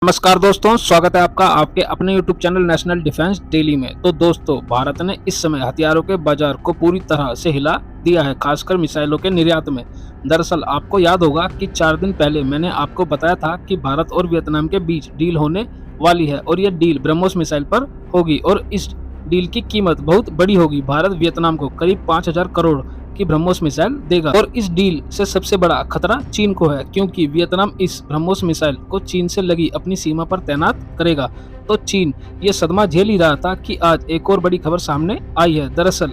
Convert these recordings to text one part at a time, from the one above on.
नमस्कार दोस्तों, स्वागत है आपका आपके अपने YouTube channel national defence daily में। तो दोस्तों, भारत ने इस समय हथियारों के बाजार को पूरी तरह से हिला दिया है, खासकर मिसाइलों के निर्यात में। दरअसल आपको याद होगा कि 4 दिन पहले मैंने आपको बताया था कि भारत और वियतनाम के बीच डील होने वाली है और यह डील ब्रह्मोस मिसाइल पर होगी और इस डील की कीमत बहुत बड़ी होगी। भारत वियतनाम को करीब 5,000 करोड़ की ब्रह्मोस मिसाइल देगा और इस डील से सबसे बड़ा खतरा चीन को है, क्योंकि वियतनाम इस ब्रह्मोस मिसाइल को चीन से लगी अपनी सीमा पर तैनात करेगा। तो चीन ये सदमा झेल ही रहा था कि आज एक और बड़ी खबर सामने आई है। दरअसल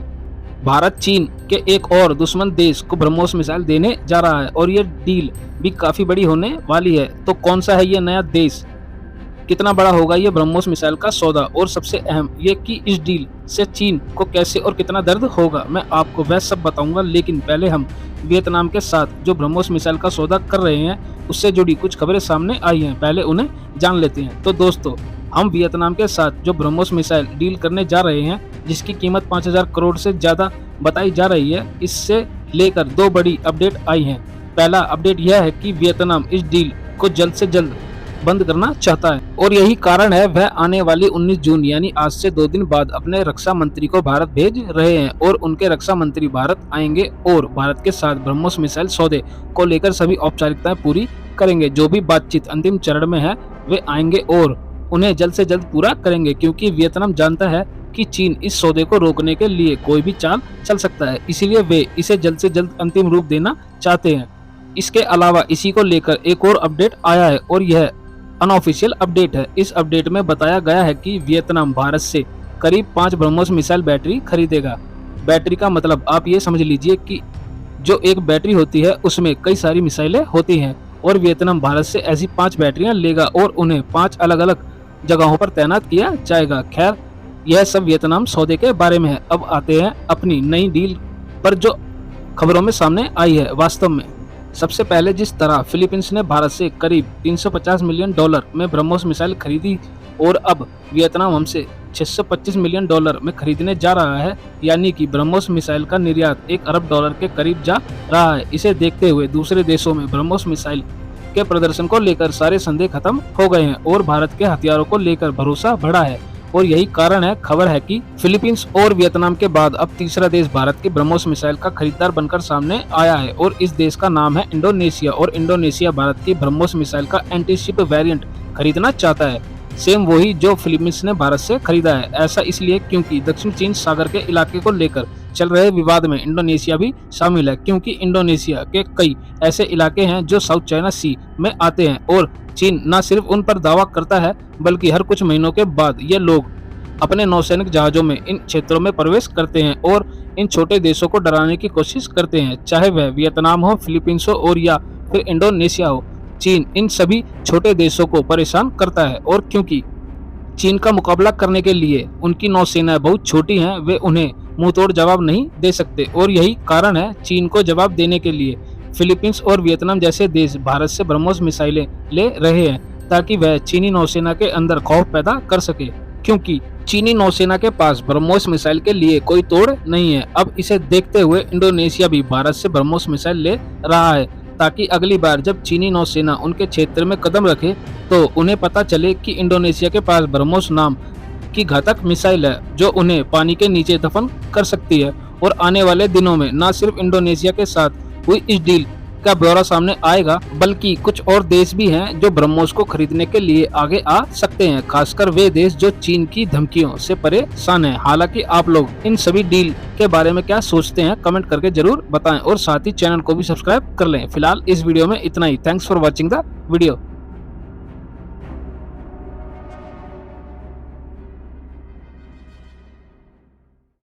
भारत चीन के एक और दुश्मन देश को ब्रह्मोस मिसाइल देने जा रहा है और ये डील भी काफी बड़ी होने वाली है। तो कौन सा है ये नया देश, कितना बड़ा होगा ये ब्रह्मोस मिसाइल का सौदा, और सबसे अहम ये कि इस डील से चीन को कैसे और कितना दर्द होगा, मैं आपको वह सब बताऊंगा। लेकिन पहले हम वियतनाम के साथ जो ब्रह्मोस मिसाइल का सौदा कर रहे हैं उससे जुड़ी कुछ खबरें सामने आई हैं, पहले उन्हें जान लेते हैं। तो दोस्तों, हम वियतनाम के साथ जो ब्रह्मोस मिसाइल डील करने जा रहे हैं, जिसकी कीमत 5,000 करोड़ से ज्यादा बताई जा रही है, इससे लेकर 2 बड़ी अपडेट आई हैं। पहला अपडेट यह है कि वियतनाम इस डील को जल्द से जल्द बंद करना चाहता है और यही कारण है वह आने वाली 19 जून यानी आज से 2 दिन बाद अपने रक्षा मंत्री को भारत भेज रहे हैं और उनके रक्षा मंत्री भारत आएंगे और भारत के साथ ब्रह्मोस मिसाइल सौदे को लेकर सभी औपचारिकताएं पूरी करेंगे। जो भी बातचीत अंतिम चरण में है वे आएंगे और उन्हें जल्द से जल्द पूरा करेंगे, क्योंकि वियतनाम जानता है कि चीन इस सौदे को रोकने के लिए कोई भी चाल चल सकता है, इसीलिए वे इसे जल्द से जल्द अंतिम रूप देना चाहते हैं। इसके अलावा इसी को लेकर एक और अपडेट आया है और यह अनऑफिशियल अपडेट है। इस अपडेट में बताया गया है कि वियतनाम भारत से करीब 5 ब्रह्मोस मिसाइल बैटरी खरीदेगा। बैटरी का मतलब आप ये समझ लीजिए कि जो एक बैटरी होती है उसमें कई सारी मिसाइलें होती हैं और वियतनाम भारत से ऐसी 5 बैटरियां लेगा और उन्हें 5 अलग अलग जगहों पर तैनात किया जाएगा। खैर, यह सब वियतनाम सौदे के बारे में है। अब आते हैं अपनी नई डील पर जो खबरों में सामने आई है। वास्तव में सबसे पहले जिस तरह फिलीपींस ने भारत से करीब 350 मिलियन डॉलर में ब्रह्मोस मिसाइल खरीदी और अब वियतनाम हमसे 625 मिलियन डॉलर में खरीदने जा रहा है, यानी कि ब्रह्मोस मिसाइल का निर्यात 1 अरब डॉलर के करीब जा रहा है। इसे देखते हुए दूसरे देशों में ब्रह्मोस मिसाइल के प्रदर्शन को लेकर सारे संदेह खत्म हो गए हैं और भारत के हथियारों को लेकर भरोसा बढ़ा है और यही कारण है खबर है कि फिलीपींस और वियतनाम के बाद अब तीसरा देश भारत के ब्रह्मोस मिसाइल का खरीदार बनकर सामने आया है और इस देश का नाम है इंडोनेशिया और इंडोनेशिया भारत की ब्रह्मोस मिसाइल का एंटीशिप वेरिएंट खरीदना चाहता है, सेम वही जो फिलीपींस ने भारत से खरीदा है। ऐसा इसलिए क्योंकि दक्षिण चीन सागर के इलाके को लेकर चल रहे विवाद में इंडोनेशिया भी शामिल है, क्योंकि इंडोनेशिया के कई ऐसे इलाके हैं जो साउथ चाइना सी में आते हैं और चीन न सिर्फ उन पर दावा करता है बल्कि हर कुछ महीनों के बाद ये लोग अपने नौसैनिक जहाजों में इन क्षेत्रों में प्रवेश करते हैं और इन छोटे देशों को डराने की कोशिश करते हैं, चाहे वह वियतनाम हो, फिलीपींस हो और या फिर इंडोनेशिया हो। चीन इन सभी छोटे देशों को परेशान करता है और क्योंकि चीन का मुकाबला करने के लिए उनकी नौसेनाएं बहुत छोटी हैं, वे उन्हें मुंहतोड़ जवाब नहीं दे सकते और यही कारण है चीन को जवाब देने के लिए फिलीपींस और वियतनाम जैसे देश भारत से ब्रह्मोस मिसाइलें ले रहे हैं, ताकि वह चीनी नौसेना के अंदर खौफ पैदा कर सके, क्योंकि चीनी नौसेना के पास ब्रह्मोस मिसाइल के लिए कोई तोड़ नहीं है। अब इसे देखते हुए इंडोनेशिया भी भारत से ब्रह्मोस मिसाइल ले रहा है, ताकि अगली बार जब चीनी नौसेना उनके क्षेत्र में कदम रखे तो उन्हें पता चले कि इंडोनेशिया के पास ब्रह्मोस नाम की घातक मिसाइल है जो उन्हें पानी के नीचे दफन कर सकती है। और आने वाले दिनों में न सिर्फ इंडोनेशिया के साथ हुई इस डील का ब्यौरा सामने आएगा, बल्कि कुछ और देश भी हैं जो ब्रह्मोस को खरीदने के लिए आगे आ सकते हैं, खासकर वे देश जो चीन की धमकियों से परेशान हैं। हालांकि आप लोग इन सभी डील के बारे में क्या सोचते हैं कमेंट करके जरूर बताएं और साथ ही चैनल को भी सब्सक्राइब कर लें। फिलहाल इस वीडियो में इतना ही। Thanks for watching the video.